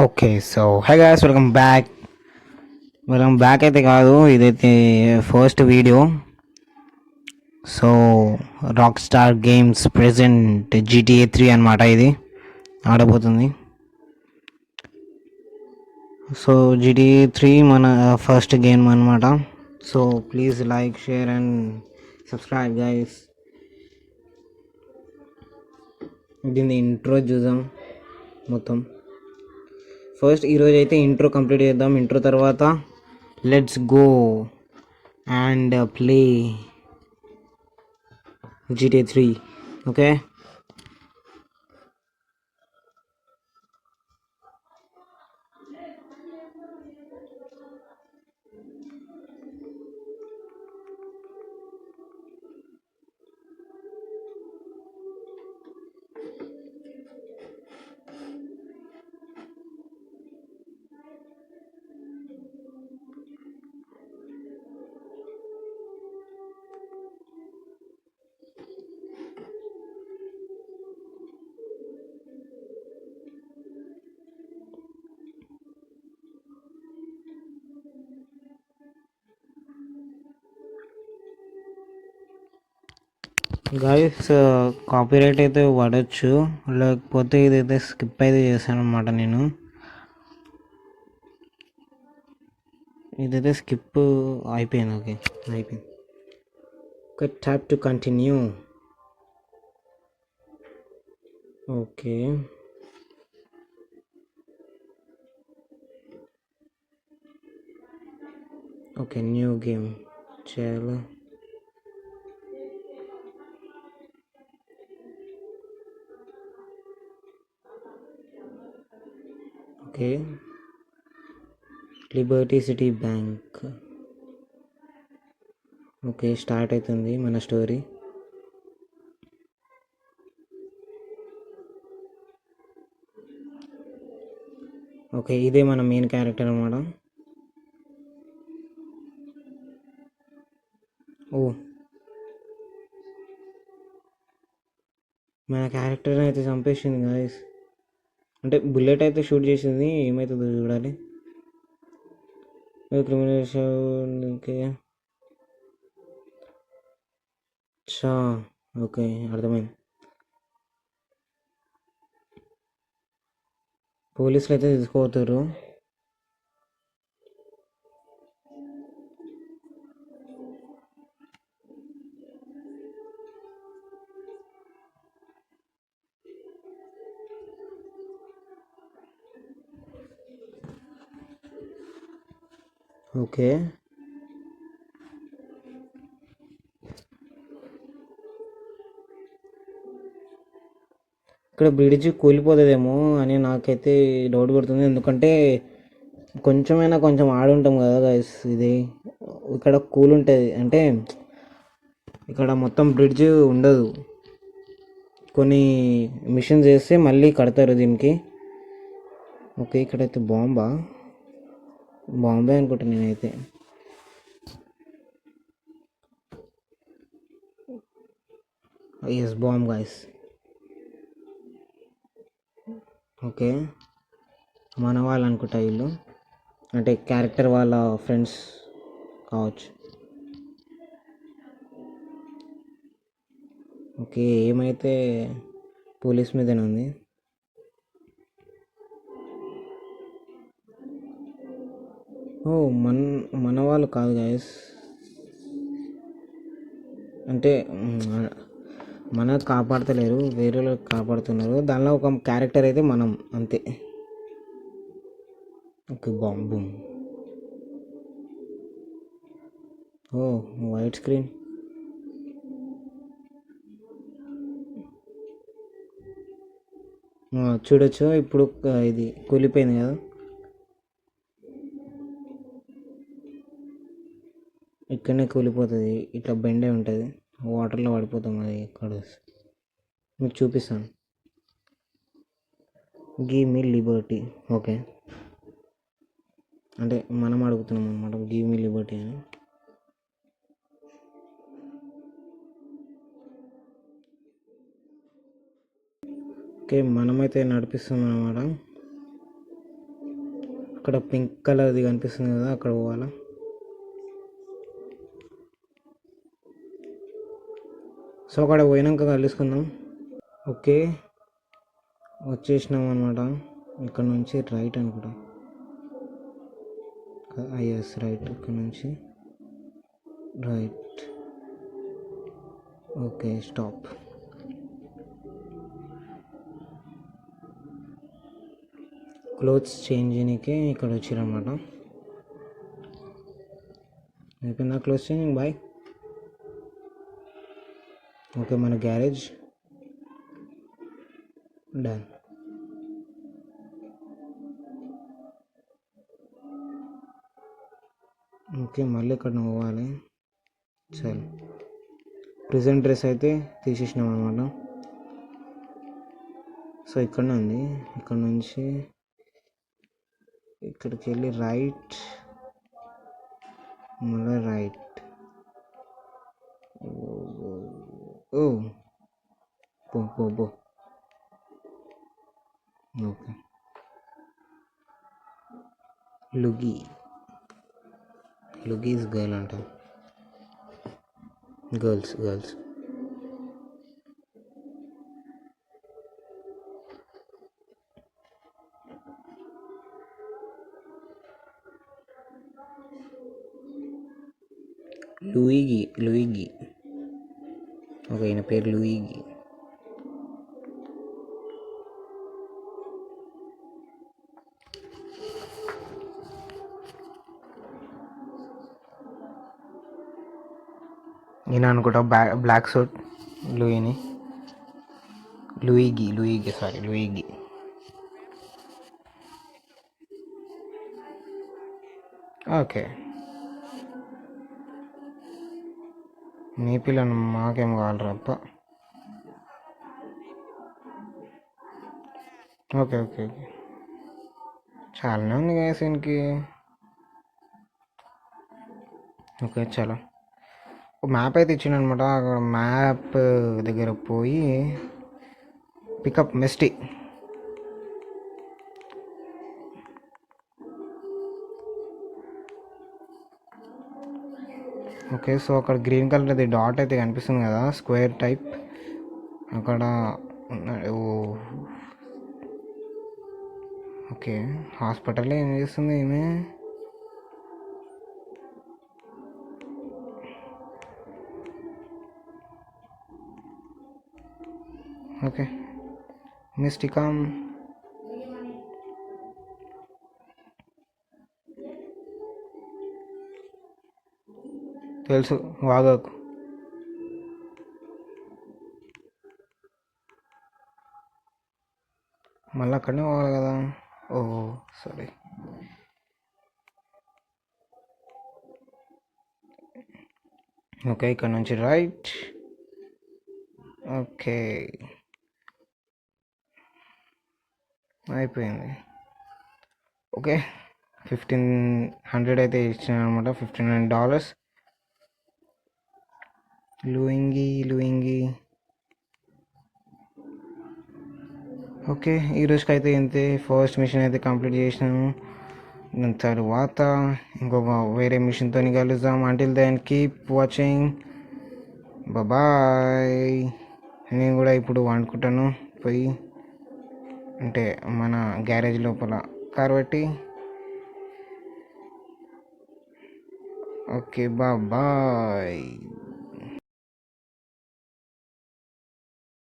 Okay. So, hi guys welcome back. Welcome back అయితే కాదు, ఇదైతే first video. So, rock star games present GTA 3 అనమాట ఇది ఆడబోతుంది. So, GTA 3 మన ఫస్ట్ గేమ్ అనమాట. So, please like, share and subscribe guys. దీన్ని intro చూద్దాం మొత్తం. ఫస్ట్ ఈరోజు అయితే ఇంట్రో కంప్లీట్ చేద్దాం. ఇంట్రో తర్వాత let's go and play GTA 3. Okay, guys copyright అయితే పడవచ్చు, లేకపోతే ఇదైతే స్కిప్ అయితే చేశాను అనమాట. నేను ఇదైతే స్కిప్ అయిపోయింది. ఓకే, అయిపోయింది. Okay, tap to continue. Okay, okay, new game చేయాలి. Okay, liberty city bank. Okay, start అవుతుంది మన స్టోరీ. ఓకే, ఇదే మన మెయిన్ క్యారెక్టర్ అన్నమాట. ఓ, మన క్యారెక్టర్ అయితే చంపేసింది గాయస్. అంటే బుల్లెట్ అయితే షూట్ చేసింది, ఏమవుతుందో చూడాలి. క్రిమినల్. ఓకే, చా, ఓకే, అర్థమైంది. పోలీసులు అయితే తీసుకోపోతారు. ఓకే, ఇక్కడ బ్రిడ్జ్ కూలిపోతుందేమో అని నాకైతే డౌట్ పడుతుంది. ఎందుకంటే కొంచెం ఆడుంటాం కదా గైస్. ఇది ఇక్కడ కూల్ ఉంటుంది, అంటే ఇక్కడ మొత్తం బ్రిడ్జ్ ఉండదు. కొన్ని మిషన్స్ చేస్తే మళ్ళీ కడతారు దీనికి. ఓకే, ఇక్కడైతే బాంబే అనుకుంటా నేనైతే. Yes, bomb guys. ఓకే, మన వాళ్ళు అనుకుంటా వీళ్ళు, అంటే క్యారెక్టర్ వాళ్ళ ఫ్రెండ్స్ కావచ్చు. ఓకే, ఏమైతే పోలీస్ మీదనే ఉంది. ఓ, మన వాళ్ళు కాదు గాయస్, అంటే మన కాపాడతలేరు, వేరే వాళ్ళు కాపాడుతున్నారు. దానిలో ఒక క్యారెక్టర్ అయితే మనం, అంతే. Okay, bomb. Oh, white screen. చూడొచ్చు ఇప్పుడు. ఇది కూలిపోయింది కదా. ఇక్కడనే కూలిపోతుంది, ఇట్లా బెండే ఉంటుంది, వాటర్లో పడిపోతాం. అది ఎక్కడ మీకు చూపిస్తాను. Give me Liberty. ఓకే, అంటే మనం అడుగుతున్నాం అనమాట, గివ్ మీ లిబర్టీ అని. ఓకే, మనమైతే నడిపిస్తున్నాం అనమాట. అక్కడ పింక్ కలర్ది కనిపిస్తుంది కదా, అక్కడ పోవాలా. సో అక్కడ పోయినాక కలుసుకుందాం. ఓకే, వచ్చేసినాం అనమాట. ఇక్కడ నుంచి రైట్ అనుకుంటా. ఎస్ రైట్, ఇక్కడ నుంచి right. Okay stop. Clothes change చేయడానికి ఇక్కడ వచ్చారనమాట. అయిపోయిందా క్లోత్స్ చేంజింగ్? బాయ్. ఓకే, మన గ్యారేజ్ డన్. ఓకే, మళ్ళీ ఇక్కడ పోవాలి. సరే, ప్రెజెంట్ డ్రెస్ అయితే తీసేసినాం అనమాట. సో ఇక్కడనే ఉంది. ఇక్కడ నుంచి ఇక్కడికి వెళ్ళి రైట్, మళ్ళీ రైట్. ఓ పో పో పో. ఓకే, లుగీస్ గర్ల్ అంట. గర్ల్స్. లూయిగి. ఓకే, ఈయన పేరు లూయిగి. ఈయన అనుకుంటా బ్లాక్ సూట్. లూయిగి. ఓకే, నీ పిల్లను మాకేం కావాలరా అప్ప. ఓకే చాలానే ఉంది కదా సీన్కి. ఓకే చలో, మ్యాప్ అయితే ఇచ్చిండు అనమాట. అక్కడ మ్యాప్ దగ్గర పోయి పికప్ మిస్టీ. ఓకే, సో అక్కడ గ్రీన్ కలర్ డాట్ అయితే కనిపిస్తుంది కదా, స్క్వేర్ టైప్. అక్కడ ఓకే, హాస్పిటల్లో ఏం చేస్తుంది ఈమె? ఓకే, మిస్టికామ్. తెలుసు, వాగకు. మళ్ళీ అక్కడనే పోవాలి కదా. ఓ సారీ. ఓకే, ఇక్కడ నుంచి రైట్. ఓకే, అయిపోయింది. ఓకే, $1,500 అయితే ఇచ్చాను అనమాట. $1,500. లూయింగి. ఓకే, ఈరోజుకి అయితే ఇంతే. ఫస్ట్ మిషన్ అయితే కంప్లీట్ చేసినాను. దాని తర్వాత ఇంకొక వేరే మిషన్తో కలుద్దాం. Until then keep watching. Bye. నేను కూడా ఇప్పుడు వండుకుంటాను పోయి, అంటే మన గ్యారేజ్ లోపల కార్ పెట్టి. Okay bye.